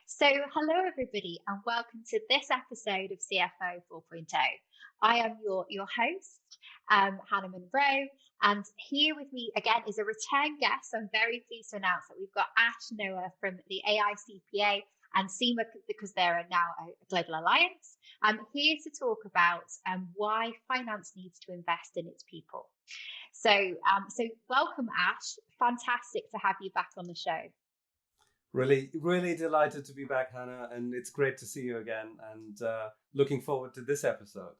So, hello everybody, and welcome to this episode of CFO 4.0. I am your host, Hannah Monroe, and here with me again is a return guest. I'm very pleased to announce that we've got Ash Noah from the AICPA and CIMA because they're now a global alliance. I'm here to talk about why finance needs to invest in its people. So welcome, Ash. Fantastic to have you back on the show. Really delighted to be back, Hannah, and it's great to see you again. And looking forward to this episode.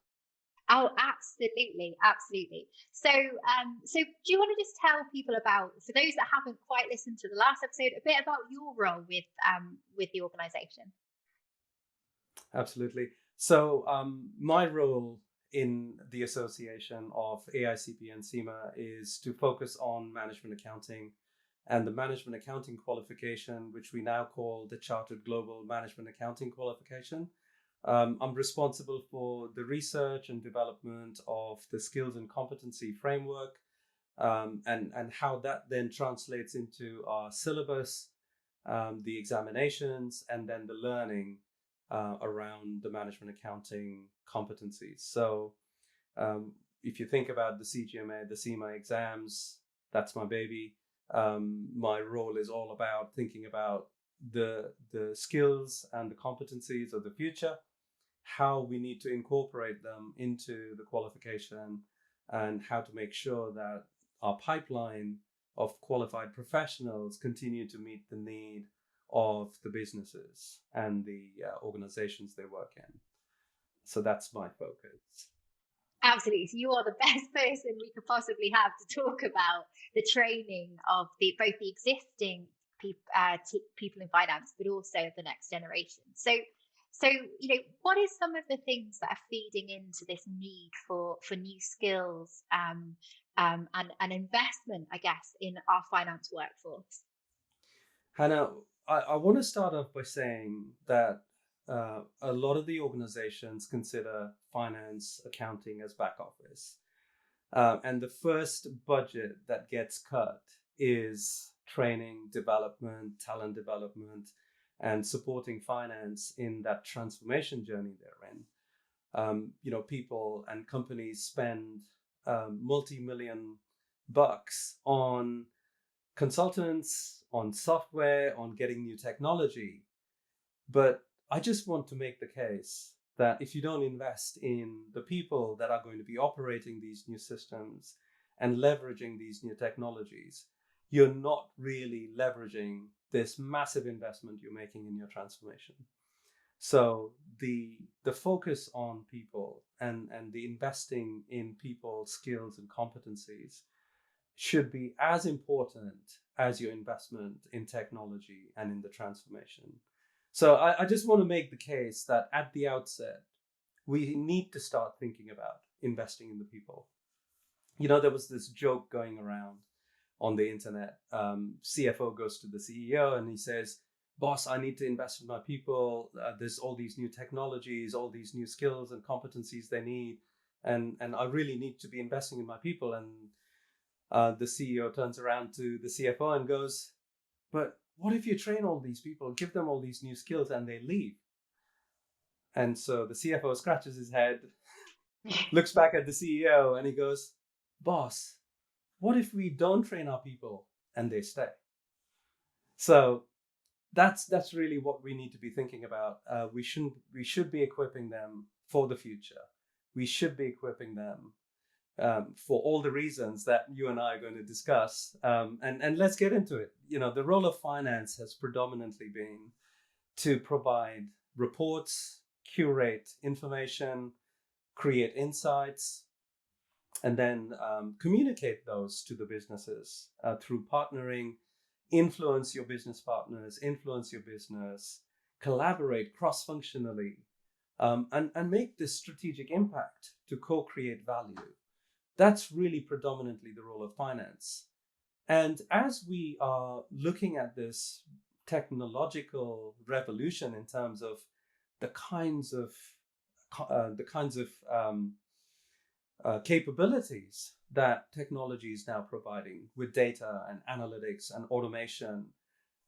Oh, absolutely, absolutely. So do you want to just tell people about, for those that haven't quite listened to the last episode, a bit about your role with the organisation? Absolutely. So my role in the association of AICP and CIMA is to focus on management accounting and the management accounting qualification, which we now call the Chartered Global Management Accounting Qualification. I'm responsible for the research and development of the skills and competency framework, and how that then translates into our syllabus, the examinations, and then the learning around the management accounting competencies. So if you think about the CGMA, the CIMA exams, that's my baby. My role is all about thinking about the skills and the competencies of the future, how we need to incorporate them into the qualification, and how to make sure that our pipeline of qualified professionals continue to meet the need of the businesses and the organizations they work in. So that's my focus. Absolutely. So you are the best person we could possibly have to talk about the training of both the existing people in finance, but also the next generation. So what is some of the things that are feeding into this need for new skills and investment, I guess, in our finance workforce? Hannah, I want to start off by saying that a lot of the organizations consider finance accounting as back office. And the first budget that gets cut is training, development, talent development, and supporting finance in that transformation journey they're in. People and companies spend multi-million bucks on consultants, on software, on getting new technology. But I just want to make the case that if you don't invest in the people that are going to be operating these new systems and leveraging these new technologies, you're not really leveraging this massive investment you're making in your transformation. So the focus on people and the investing in people's skills and competencies should be as important as your investment in technology and in the transformation. So I just want to make the case that at the outset, we need to start thinking about investing in the people. There was this joke going around on the internet. CFO goes to the CEO and he says, "Boss, I need to invest in my people. There's all these new technologies, all these new skills and competencies they need. And I really need to be investing in my people." And the CEO turns around to the CFO and goes, "But what if you train all these people, give them all these new skills, and they leave?" And so the CFO scratches his head, looks back at the CEO, and he goes, "Boss, what if we don't train our people and they stay?" So that's really what we need to be thinking about. We should be equipping them for the future. We should be equipping them for all the reasons that you and I are going to discuss. And let's get into it. The role of finance has predominantly been to provide reports, curate information, create insights, and then communicate those to the businesses through partnering, influence your business partners, influence your business, collaborate cross-functionally, and make this strategic impact to co-create value. That's really predominantly the role of finance. And as we are looking at this technological revolution in terms of the kinds of capabilities that technology is now providing with data and analytics and automation,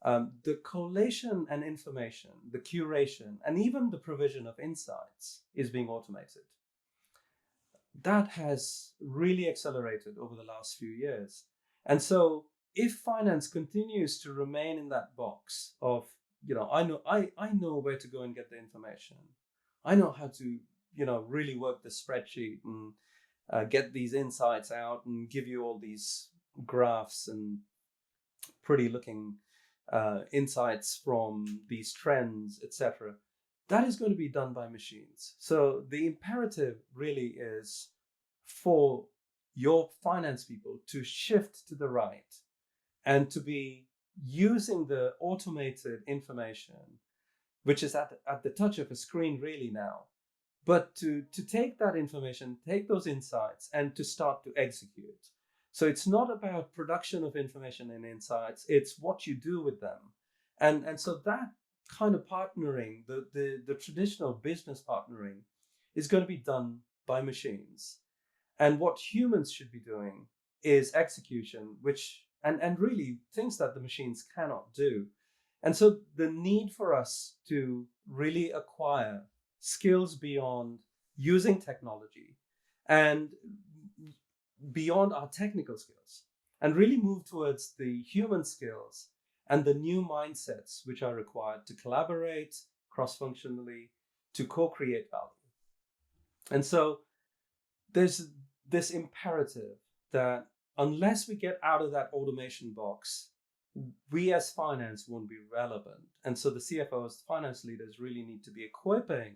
The collation and information, the curation, and even the provision of insights is being automated. That has really accelerated over the last few years. And so if finance continues to remain in that box of, I know where to go and get the information. I know how to, really work the spreadsheet and get these insights out and give you all these graphs and pretty looking insights from these trends, etc. That is going to be done by machines. So the imperative really is for your finance people to shift to the right and to be using the automated information, which is at the touch of a screen really now, but to take that information, take those insights, and to start to execute. So it's not about production of information and insights, it's what you do with them. And so that kind of partnering, the traditional business partnering, is going to be done by machines. And what humans should be doing is execution, which and really things that the machines cannot do. And so the need for us to really acquire skills beyond using technology and beyond our technical skills and really move towards the human skills and the new mindsets which are required to collaborate cross-functionally, to co-create value. And so there's this imperative that unless we get out of that automation box, we as finance won't be relevant. And so the CFOs, finance leaders, really need to be equipping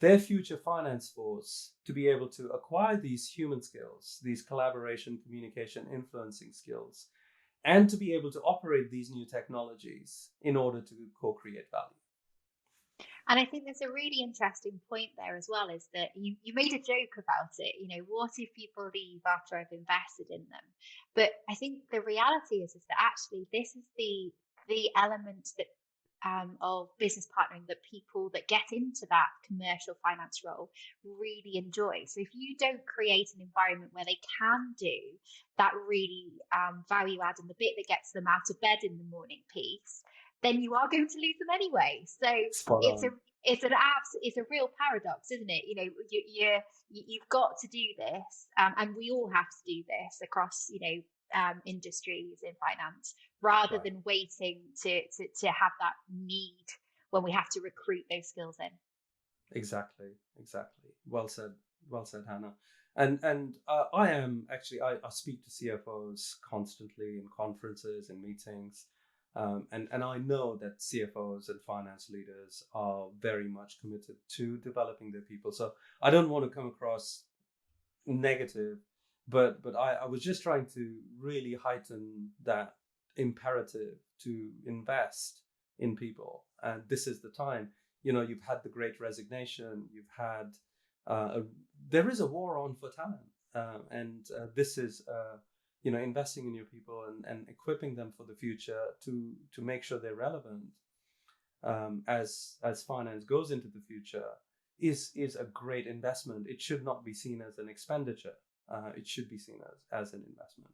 their future finance force to be able to acquire these human skills, these collaboration, communication, influencing skills, and to be able to operate these new technologies in order to co-create value. And I think there's a really interesting point there as well, is that you made a joke about it. What if people leave after I've invested in them? But I think the reality is that actually this is the element that of business partnering that people that get into that commercial finance role really enjoy. So if you don't create an environment where they can do that really value add and the bit that gets them out of bed in the morning piece, then you are going to lose them anyway. So it's a real paradox, isn't it? You've got to do this, and we all have to do this across industries in finance, rather than waiting to have that need when we have to recruit those skills in. Exactly. Well said, Hannah. And I am actually, I speak to CFOs constantly in conferences and meetings. And I know that CFOs and finance leaders are very much committed to developing their people. So I don't want to come across negative, but I was just trying to really heighten that imperative to invest in people. And this is the time. You've had the Great Resignation. You've had there is a war on for talent, and this is investing in your people and equipping them for the future to make sure they're relevant as finance goes into the future is a great investment. It should not be seen as an expenditure. It should be seen as an investment.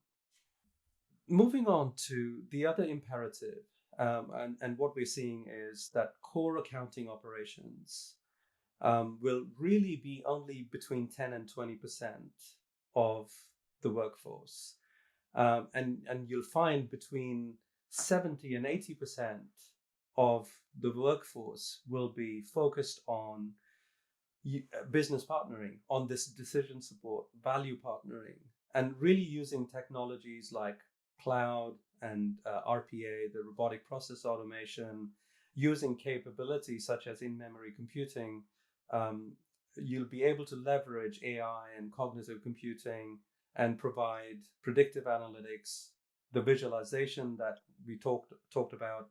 Moving on to the other imperative, and what we're seeing is that core accounting operations will really be only between 10 and 20% of the workforce. And you'll find between 70 and 80% of the workforce will be focused on business partnering, on this decision support, value partnering, and really using technologies like cloud and RPA, the robotic process automation, using capabilities such as in-memory computing. You'll be able to leverage AI and cognitive computing and provide predictive analytics, the visualization that we talked about,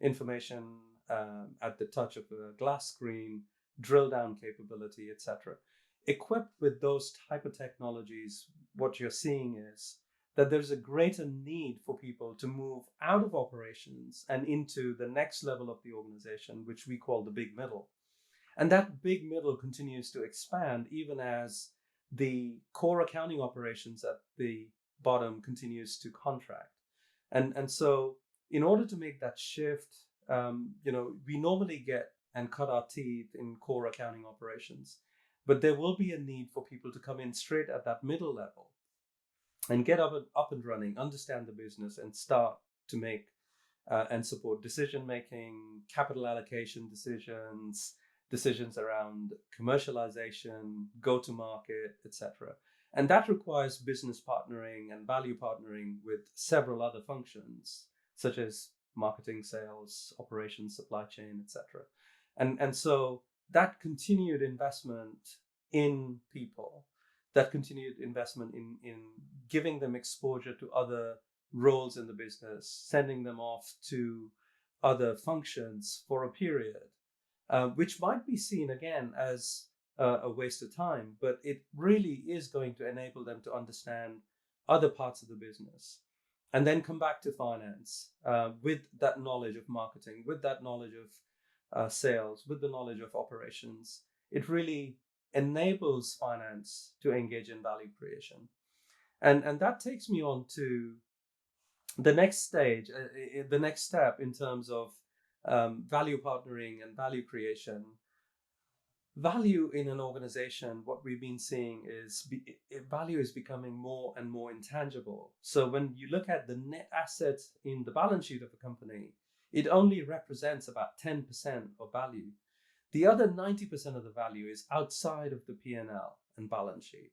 information at the touch of a glass screen, drill down capability, etc. Equipped with those type of technologies, what you're seeing is that there's a greater need for people to move out of operations and into the next level of the organization, which we call the big middle. And that big middle continues to expand even as the core accounting operations at the bottom continues to contract. And so in order to make that shift, we normally get and cut our teeth in core accounting operations, but there will be a need for people to come in straight at that middle level and get up and running, understand the business, and start to make and support decision making, capital allocation decisions around commercialization, go to market, etc. And that requires business partnering and value partnering with several other functions, such as marketing, sales, operations, supply chain, etc. And so that continued investment in people, that continued investment in giving them exposure to other roles in the business, sending them off to other functions for a period, which might be seen again as a waste of time, but it really is going to enable them to understand other parts of the business and then come back to finance with that knowledge of marketing, with that knowledge of sales, with the knowledge of operations. It really enables finance to engage in value creation. And that takes me on to the next stage, the next step in terms of value partnering and value creation. Value in an organization, what we've been seeing is value is becoming more and more intangible. So when you look at the net assets in the balance sheet of a company, it only represents about 10% of value. The other 90% of the value is outside of the P&L and balance sheet.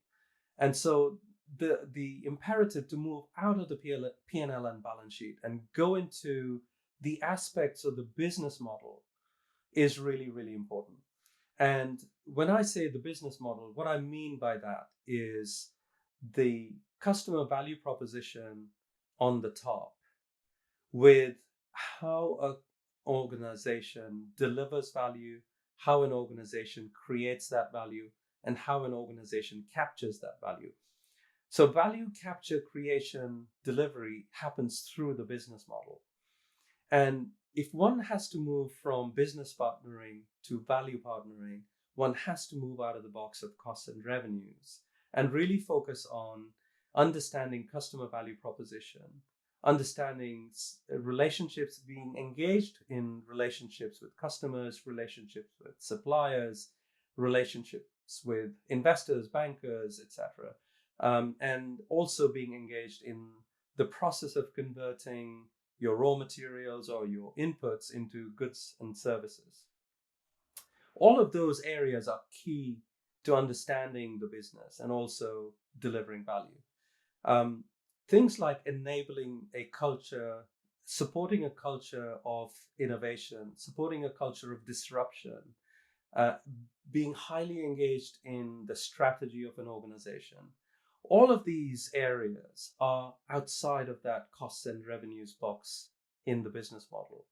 And so the imperative to move out of the P&L and balance sheet and go into the aspects of the business model is really, really important. And when I say the business model, what I mean by that is the customer value proposition on the top, with how an organization delivers value, how an organization creates that value, and how an organization captures that value. So value capture, creation, delivery happens through the business model. And if one has to move from business partnering to value partnering, one has to move out of the box of costs and revenues and really focus on understanding customer value proposition, understanding relationships, being engaged in relationships with customers, relationships with suppliers, relationships with investors, bankers, etc. And also being engaged in the process of converting your raw materials or your inputs into goods and services. All of those areas are key to understanding the business and also delivering value. Things like enabling a culture, supporting a culture of innovation, supporting a culture of disruption, being highly engaged in the strategy of an organization. All of these areas are outside of that costs and revenues box in the business model.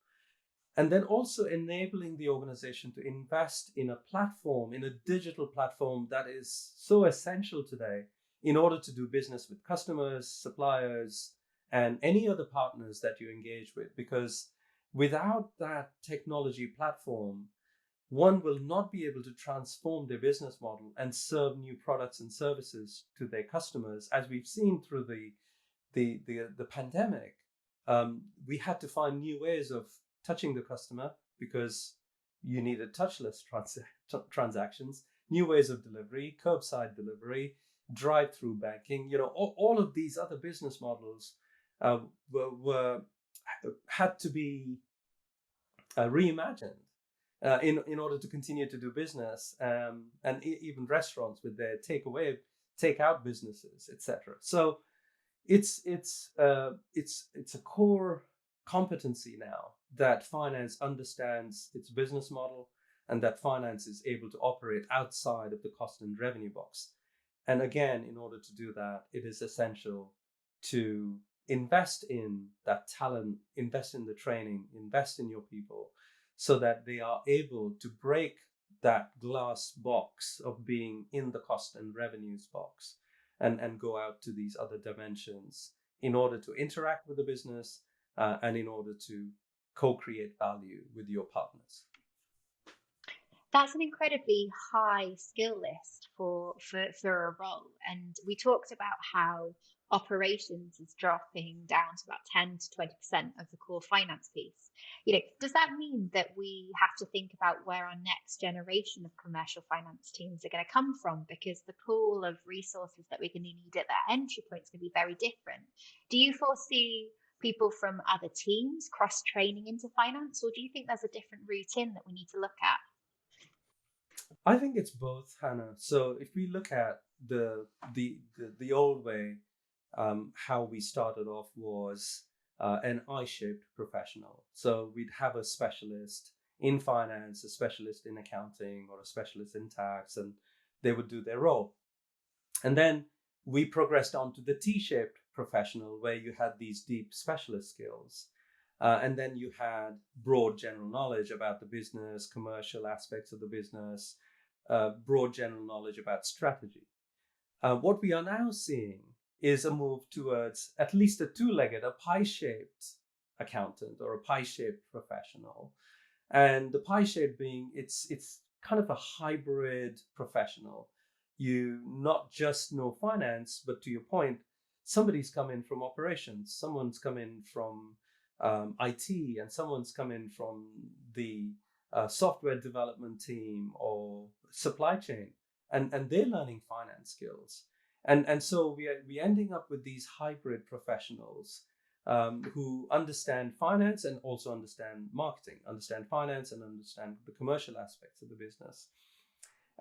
And then also enabling the organization to invest in a platform, in a digital platform that is so essential today in order to do business with customers, suppliers, and any other partners that you engage with. Because without that technology platform, one will not be able to transform their business model and serve new products and services to their customers. As we've seen through the pandemic, we had to find new ways of touching the customer because you needed touchless transactions, new ways of delivery, curbside delivery, drive-through banking. All of these other business models had to be reimagined. In order to continue to do business, and even restaurants with their takeout businesses, etc. So it's a core competency now that finance understands its business model and that finance is able to operate outside of the cost and revenue box. And again, in order to do that, it is essential to invest in that talent, invest in the training, invest in your people, so that they are able to break that glass box of being in the cost and revenues box and go out to these other dimensions in order to interact with the business and in order to co-create value with your partners. That's an incredibly high skill list for a role. And we talked about how operations is dropping down to about 10 to 20% of the core finance piece. Does that mean that we have to think about where our next generation of commercial finance teams are going to come from? Because the pool of resources that we're going to need at that entry point is going to be very different. Do you foresee people from other teams cross training into finance, or do you think there's a different route in that we need to look at? I think it's both, Hannah. So if we look at the old way, how we started off was an I-shaped professional. So we'd have a specialist in finance, a specialist in accounting, or a specialist in tax, and they would do their role. And then we progressed on to the T-shaped professional, where you had these deep specialist skills. And then you had broad general knowledge about the business, commercial aspects of the business, broad general knowledge about strategy. What we are now seeing is a move towards at least a two-legged, a pie-shaped accountant or a pie-shaped professional. And the pie-shaped being, it's kind of a hybrid professional. You not just know finance, but to your point, somebody's come in from operations, someone's come in from IT, and someone's come in from the software development team or supply chain, and they're learning finance skills. And so we're ending up with these hybrid professionals who understand finance and also understand marketing, understand finance and understand the commercial aspects of the business.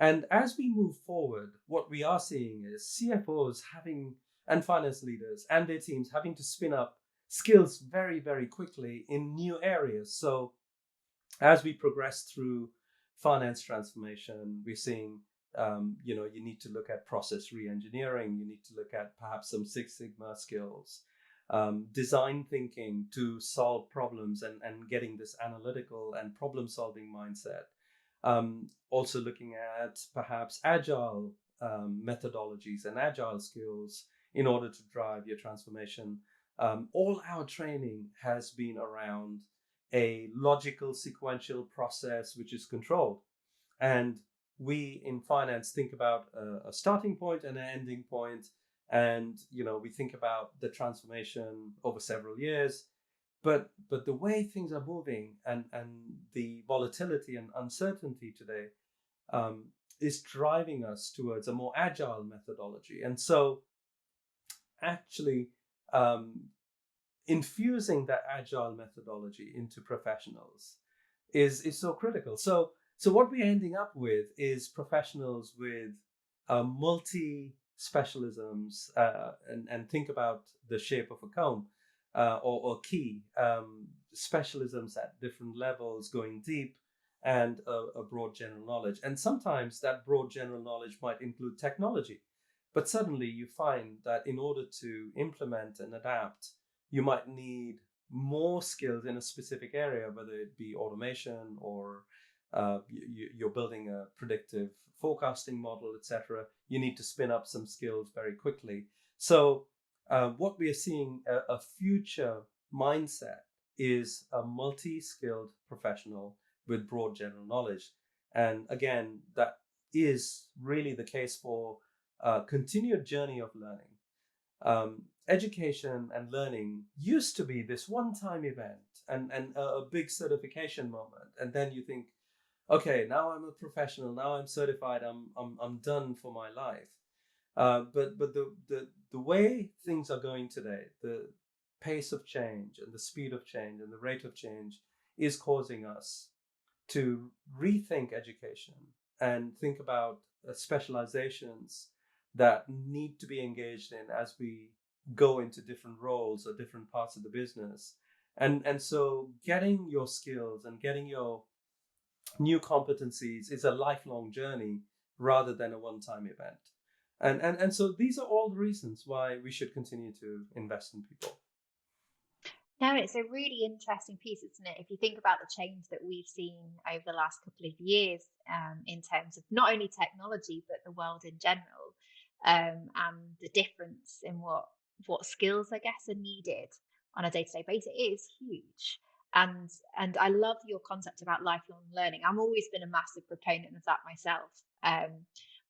And as we move forward, what we are seeing is CFOs having, and finance leaders and their teams having to spin up skills very, very quickly in new areas. So as we progress through finance transformation, we're seeing, you need to look at process re-engineering. You need to look at perhaps some Six Sigma skills, design thinking to solve problems and getting this analytical and problem-solving mindset. Also looking at perhaps agile methodologies and agile skills in order to drive your transformation. All our training has been around a logical sequential process which is controlled. And we in finance think about a starting point and an ending point, and we think about the transformation over several years. But the way things are moving and the volatility and uncertainty today is driving us towards a more agile methodology. And so actually infusing that agile methodology into professionals is so critical. So what we're ending up with is professionals with multi specialisms, and think about the shape of a comb, or key, specialisms at different levels, going deep, and a broad general knowledge. And sometimes that broad general knowledge might include technology, but suddenly you find that in order to implement and adapt, you might need more skills in a specific area, whether it be automation or you're building a predictive forecasting model, etc. You need to spin up some skills very quickly. So what we are seeing, a future mindset, is a multi-skilled professional with broad general knowledge. And again, that is really the case for a continued journey of learning. Education and learning used to be this one-time event and a big certification moment. And then you think, okay, now I'm a professional, now I'm certified, I'm done for my life. But the way things are going today, the pace of change and the speed of change and the rate of change is causing us to rethink education and think about specializations that need to be engaged in as we go into different roles or different parts of the business. And so getting your skills and getting your new competencies is a lifelong journey rather than a one-time event. And so these are all the reasons why we should continue to invest in people. No, it's a really interesting piece, isn't it? If you think about the change that we've seen over the last couple of years, in terms of not only technology but the world in general, and the difference in what skills I guess are needed on a day-to-day basis, it is huge. And I love your concept about lifelong learning. I've always been a massive proponent of that myself.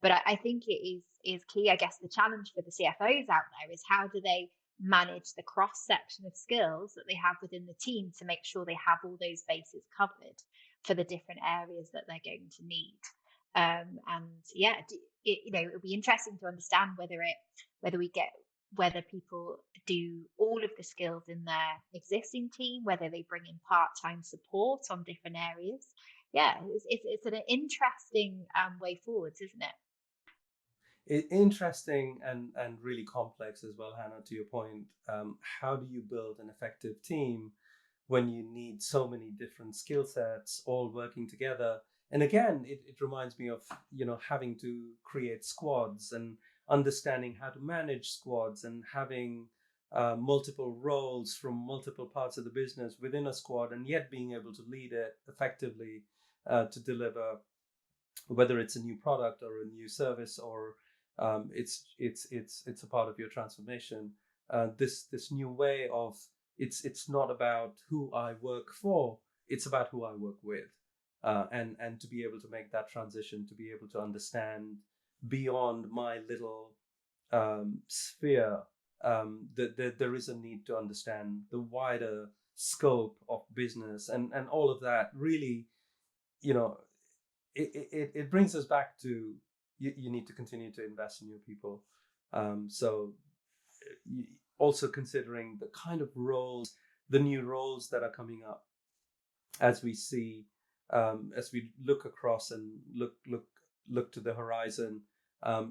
But I think it is key. I guess the challenge for the CFOs out there is how do they manage the cross section of skills that they have within the team to make sure they have all those bases covered for the different areas that they're going to need. And yeah, it'll be interesting to understand whether we get whether people do all of the skills in their existing team, whether they bring in part-time support on different areas. Yeah, it's an interesting way forwards, isn't it? Interesting and really complex as well, Hannah, to your point. How do you build an effective team when you need so many different skill sets all working together? And again, it reminds me of, having to create squads and understanding how to manage squads and having multiple roles from multiple parts of the business within a squad, and yet being able to lead it effectively to deliver, whether it's a new product or a new service, or it's a part of your transformation. This new way of, it's not about who I work for, it's about who I work with, and to be able to make that transition, to be able to understand beyond my little sphere, that there is a need to understand the wider scope of business, and all of that really, you know it brings us back to, you need to continue to invest in your people. So also considering the kind of roles, the new roles that are coming up, as we see, as we look across and look to the horizon.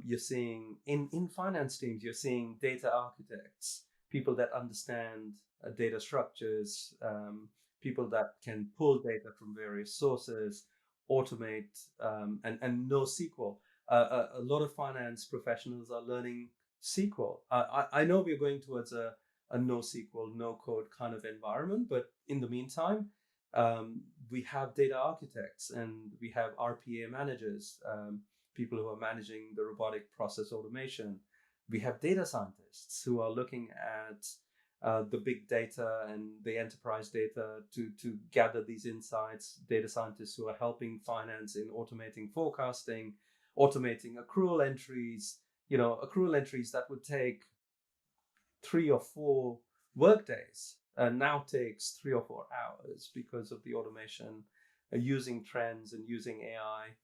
You're seeing in finance teams, you're seeing data architects, people that understand data structures, people that can pull data from various sources, automate, and know SQL. A lot of finance professionals are learning SQL. I know we're going towards a no SQL, no code kind of environment, but in the meantime, we have data architects and we have RPA managers, people who are managing the robotic process automation. We have data scientists who are looking at the big data and the enterprise data to gather these insights. Data scientists who are helping finance in automating forecasting, automating accrual entries, accrual entries that would take 3 or 4 workdays now takes 3 or 4 hours because of the automation, using trends and using AI.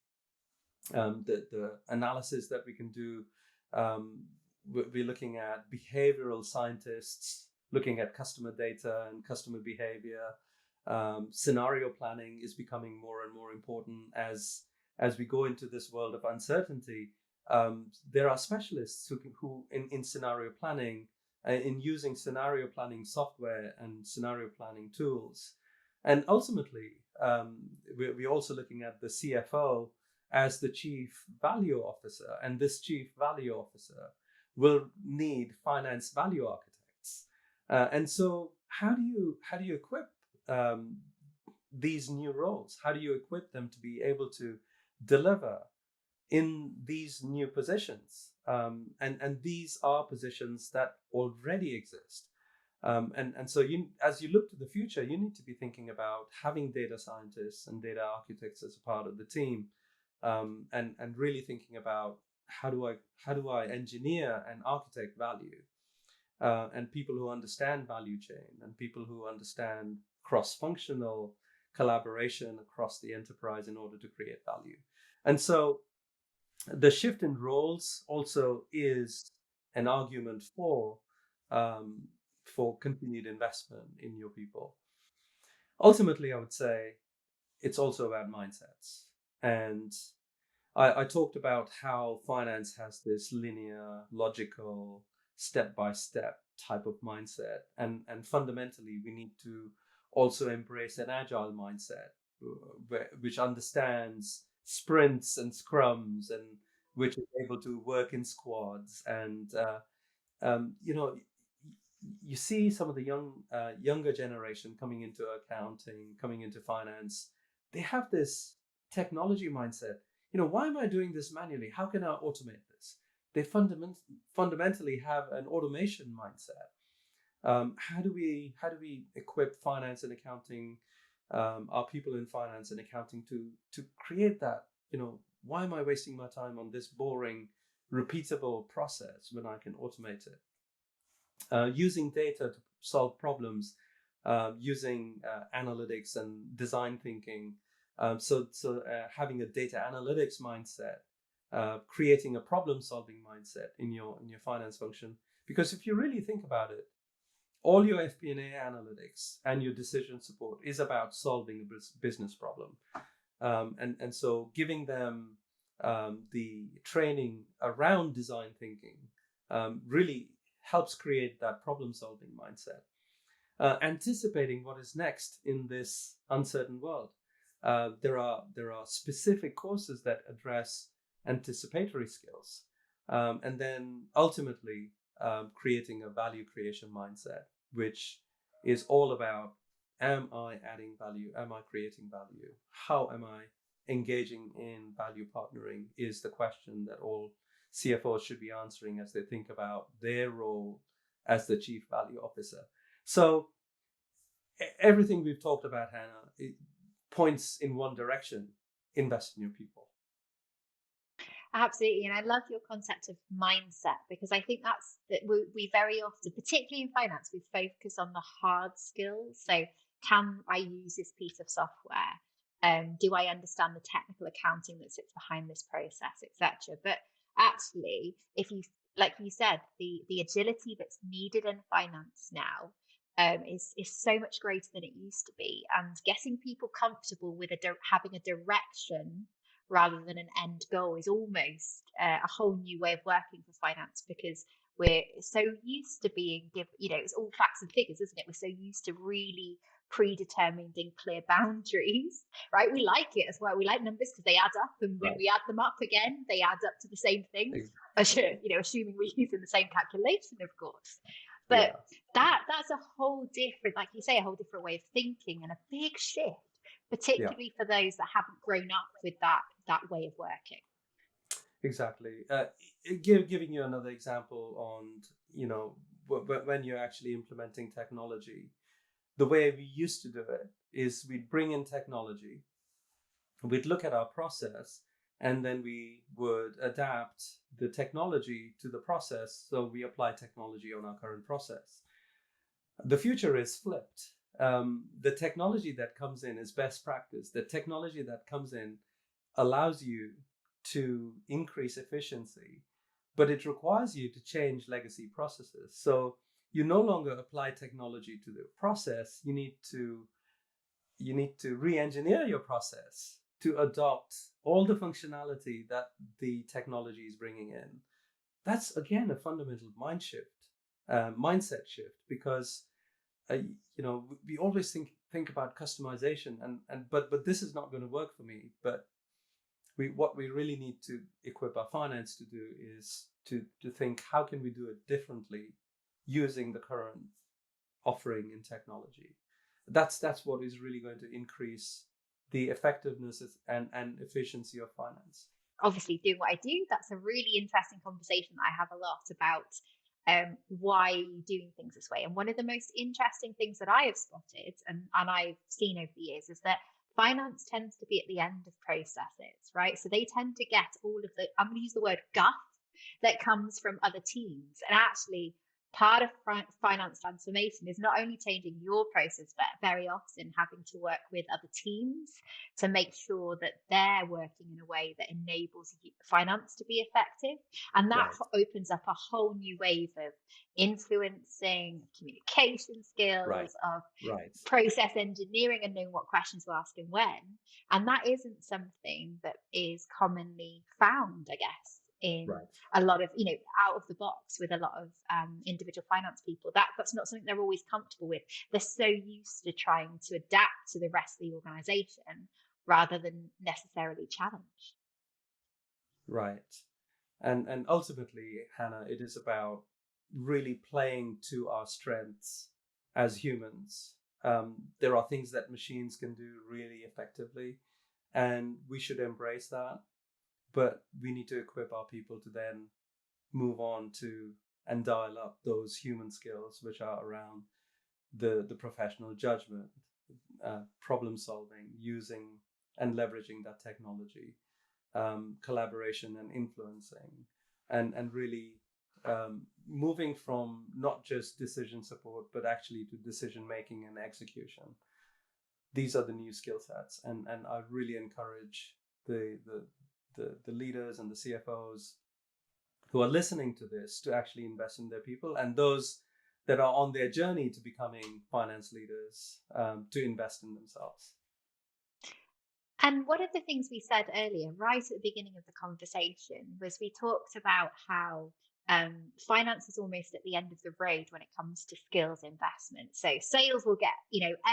The analysis that we can do, we're looking at behavioral scientists looking at customer data and customer behavior. Scenario planning is becoming more and more important as we go into this world of uncertainty. There are specialists who in scenario planning, in using scenario planning software and scenario planning tools. And ultimately, we're also looking at the CFO as the chief value officer, and this chief value officer will need finance value architects. And so how do you equip these new roles? How do you equip them to be able to deliver in these new positions? And these are positions that already exist. And so as you look to the future, you need to be thinking about having data scientists and data architects as a part of the team, and really thinking about how do I engineer and architect value, and people who understand value chain and people who understand cross-functional collaboration across the enterprise in order to create value. And so the shift in roles also is an argument for continued investment in your people. Ultimately, I would say it's also about mindsets. And I talked about how finance has this linear, logical, step-by-step type of mindset. And fundamentally, we need to also embrace an agile mindset, which understands sprints and scrums, and which is able to work in squads. And you see some of the younger generation coming into accounting, coming into finance. They have this technology mindset. Why am I doing this manually? How can I automate this? They fundamentally have an automation mindset. How do we equip finance and accounting, our people in finance and accounting, to create that Why am I wasting my time on this boring, repeatable process when I can automate it? Using data to solve problems, using analytics and design thinking. So having a data analytics mindset, creating a problem-solving mindset in your finance function. Because if you really think about it, all your FP&A analytics and your decision support is about solving a business problem. And so giving them the training around design thinking really helps create that problem-solving mindset. Anticipating what is next in this uncertain world. There are specific courses that address anticipatory skills, and then ultimately creating a value creation mindset, which is all about: am I adding value? Am I creating value? How am I engaging in value partnering? Is the question that all CFOs should be answering as they think about their role as the chief value officer. So everything we've talked about, Hannah, it points in one direction: invest in your people. Absolutely. And I love your concept of mindset, because I think that's that we very often, particularly in finance, we focus on the hard skills. So can I use this piece of software? Do I understand the technical accounting that sits behind this process, etc.? But actually, if you, like you said, the agility that's needed in finance now is so much greater than it used to be, and getting people comfortable with having a direction rather than an end goal is almost a whole new way of working for finance, because we're so used to being it's all facts and figures, isn't it? We're so used to really predetermined and clear boundaries, right? We like it as well. We like numbers because they add up, and when we add them up again, they add up to the same thing. Assuming we're using the same calculation, of course. But that's a whole different, like you say, a whole different way of thinking, and a big shift, particularly for those that haven't grown up with that way of working. Exactly. Giving you another example on, when you're actually implementing technology, the way we used to do it is we'd bring in technology, we'd look at our process, and then we would adapt the technology to the process. So we apply technology on our current process. The future is flipped. The technology that comes in is best practice. The technology that comes in allows you to increase efficiency, but it requires you to change legacy processes. So you no longer apply technology to the process. You need to re-engineer your process to adopt all the functionality that the technology is bringing in. That's again a fundamental mindset shift, because we always think about customization, but this is not going to work for me. But what we really need to equip our finance to do is to think, how can we do it differently using the current offering in technology? That's what is really going to increase the effectiveness and efficiency of finance. Obviously, doing what I do, that's a really interesting conversation that I have a lot about. Why are you doing things this way? And one of the most interesting things that I have spotted and I've seen over the years is that finance tends to be at the end of processes, right? So they tend to get all of the, I'm going to use the word guff, that comes from other teams. And actually, part of finance transformation is not only changing your process, but very often having to work with other teams to make sure that they're working in a way that enables finance to be effective. And that opens up a whole new wave of influencing, communication skills, of process engineering, and knowing what questions to ask and when. And that isn't something that is commonly found, I guess, in a lot of, out of the box with a lot of individual finance people. That's not something they're always comfortable with. They're so used to trying to adapt to the rest of the organization rather than necessarily challenge. Right. And ultimately, Hannah, it is about really playing to our strengths as humans. There are things that machines can do really effectively, and we should embrace that. But we need to equip our people to then move on to and dial up those human skills, which are around the professional judgment, problem solving, using and leveraging that technology. collaboration and influencing, and really moving from not just decision support, but actually to decision making and execution. These are the new skill sets, and I really encourage the leaders and the CFOs who are listening to this to actually invest in their people, and those that are on their journey to becoming finance leaders to invest in themselves. And one of the things we said earlier, right at the beginning of the conversation, was we talked about how finance is almost at the end of the road when it comes to skills investment. So sales will get,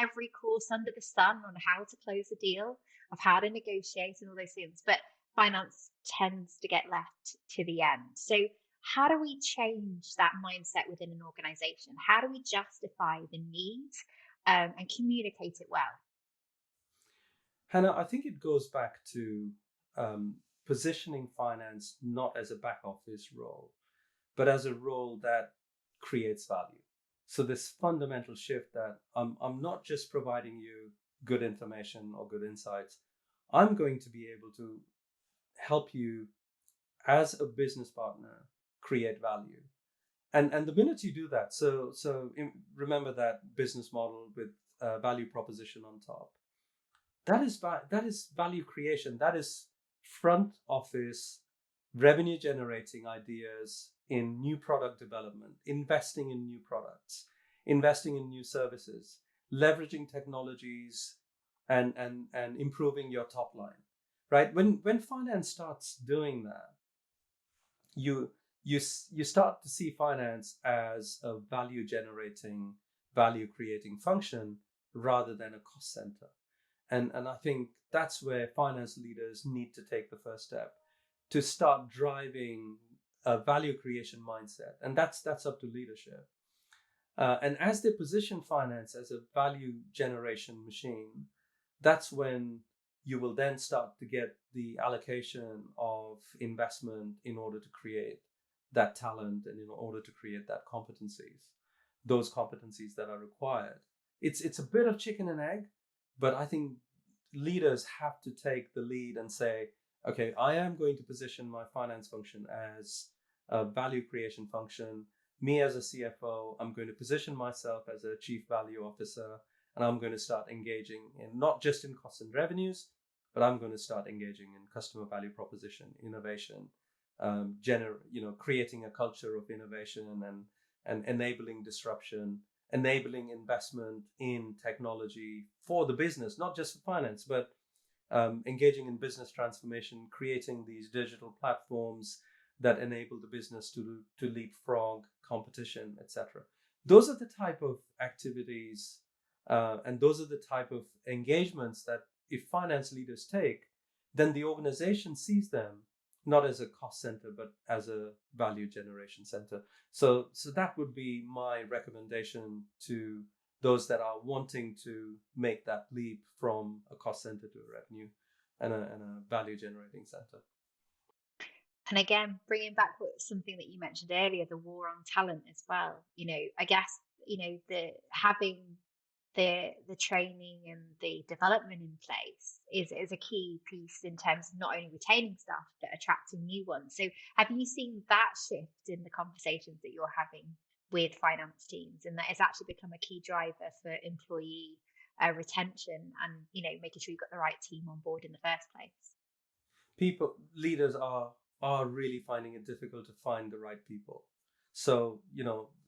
every course under the sun on how to close a deal, of how to negotiate and all those things, but finance tends to get left to the end. So how do we change that mindset within an organization? How do we justify the need and communicate it well? Hannah, I think it goes back to positioning finance not as a back office role, but as a role that creates value. So this fundamental shift that I'm not just providing you good information or good insights, I'm going to be able to help you as a business partner create value. And the minute you do that, remember that business model with value proposition on top. That is value creation. That is front office revenue generating ideas in new product development, investing in new products, investing in new services, leveraging technologies, and improving your top line. Right? When finance starts doing that, you you start to see finance as a value generating, value creating function rather than a cost center. And I think that's where finance leaders need to take the first step to start driving a value creation mindset. And that's up to leadership. And as they position finance as a value generation machine, that's when you will then start to get the allocation of investment in order to create that talent and in order to create those competencies that are required. It's a bit of chicken and egg, but I think leaders have to take the lead and say, okay, I am going to position my finance function as a value creation function. Me as a CFO, I'm going to position myself as a chief value officer, and I'm going to start engaging in not just in costs and revenues, but I'm going to start engaging in customer value proposition, innovation, creating a culture of innovation and enabling disruption, enabling investment in technology for the business, not just for finance, but engaging in business transformation, creating these digital platforms that enable the business to leapfrog competition, etc. Those are the type of activities and those are the type of engagements that if finance leaders take, then the organization sees them not as a cost center, but as a value generation center. So that would be my recommendation to those that are wanting to make that leap from a cost center to a revenue and a value generating center. And again, bringing back something that you mentioned earlier, the war on talent as well. I guess, the having the training and the development in place is a key piece in terms of not only retaining staff but attracting new ones. So have you seen that shift in the conversations that you're having with finance teams, and that has actually become a key driver for employee retention and making sure you've got the right team on board in the first place? Leaders are really finding it difficult to find the right people. So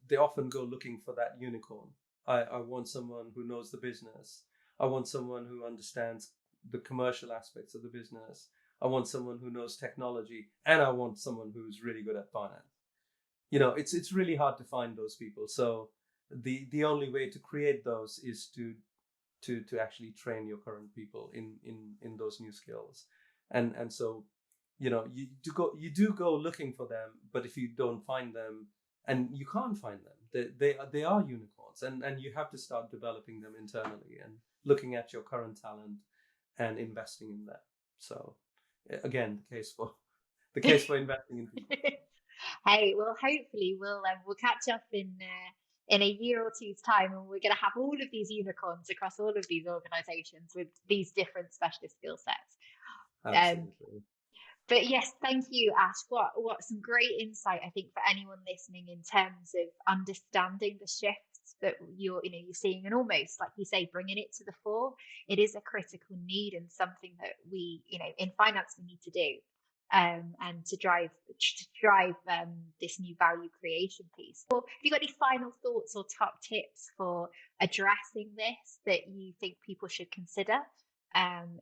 they often go looking for that unicorn. I want someone who knows the business. I want someone who understands the commercial aspects of the business. I want someone who knows technology, and I want someone who's really good at finance. It's really hard to find those people. So the only way to create those is to actually train your current people in those new skills. And so you do go looking for them, but if you don't find them, and you can't find them, they are unicorns, and you have to start developing them internally and looking at your current talent and investing in that. So again, the case for investing in people. Hey, well, hopefully we'll catch up in a year or two's time, and we're going to have all of these unicorns across all of these organizations with these different specialist skill sets. Absolutely. But yes, thank you, Ash. What some great insight, I think, for anyone listening in terms of understanding the shifts that you're seeing, and almost like you say, bringing it to the fore. It is a critical need and something that we, in finance, we need to do, and to drive this new value creation piece. Well, have you got any final thoughts or top tips for addressing this that you think people should consider?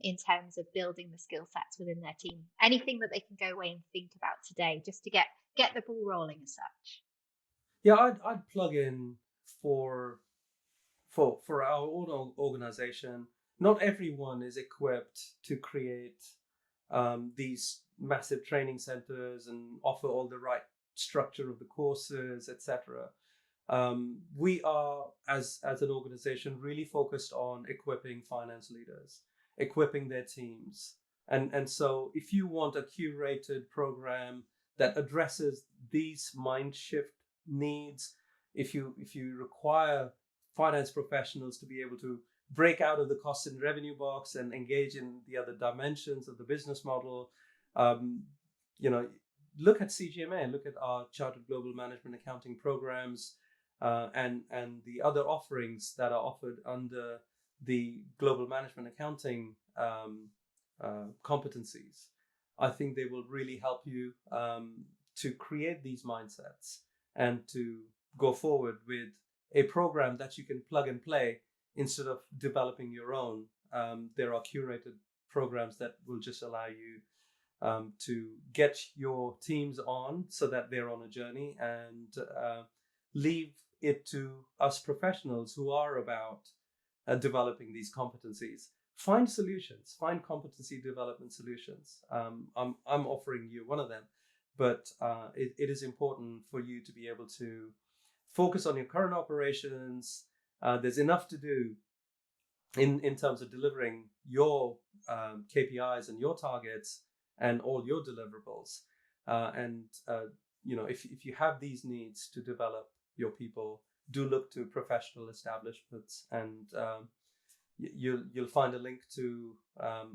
In terms of building the skill sets within their team. Anything that they can go away and think about today, just to get the ball rolling as such. Yeah, I'd plug in for our own organization. Not everyone is equipped to create these massive training centers and offer all the right structure of the courses, etc. We are, as an organization, really focused on equipping finance leaders, equipping their teams. And so if you want a curated program that addresses these mind shift needs, if you require finance professionals to be able to break out of the cost and revenue box and engage in the other dimensions of the business model, um, look at CGMA, look at our Chartered Global Management Accounting programs, and the other offerings that are offered under the Global Management Accounting competencies. I think they will really help you to create these mindsets and to go forward with a program that you can plug and play instead of developing your own. There are curated programs that will just allow you to get your teams on so that they're on a journey, and leave it to us professionals who are about developing these competencies. Find solutions, find competency development solutions. I'm offering you one of them, but it is important for you to be able to focus on your current operations. There's enough to do in terms of delivering your KPIs and your targets and all your deliverables. If you have these needs to develop your people, do look to professional establishments, and you'll find a link to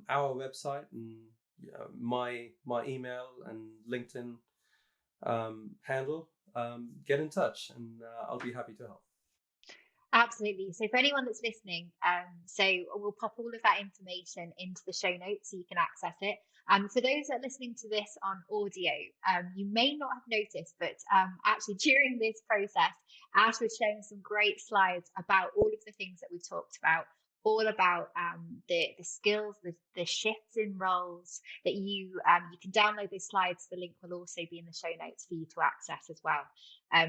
our website and my email and LinkedIn handle. Get in touch, and I'll be happy to help. Absolutely. So for anyone that's listening, so we'll pop all of that information into the show notes so you can access it. For those that are listening to this on audio, you may not have noticed, but actually during this process, Ash was showing some great slides about all of the things that we talked about, all about the skills, the shifts in roles that you can download those slides. The link will also be in the show notes for you to access as well.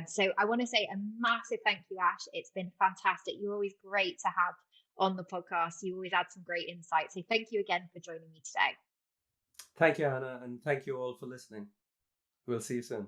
So I want to say a massive thank you, Ash. It's been fantastic. You're always great to have on the podcast. You always add some great insights. So thank you again for joining me today. Thank you, Hannah, and thank you all for listening. We'll see you soon.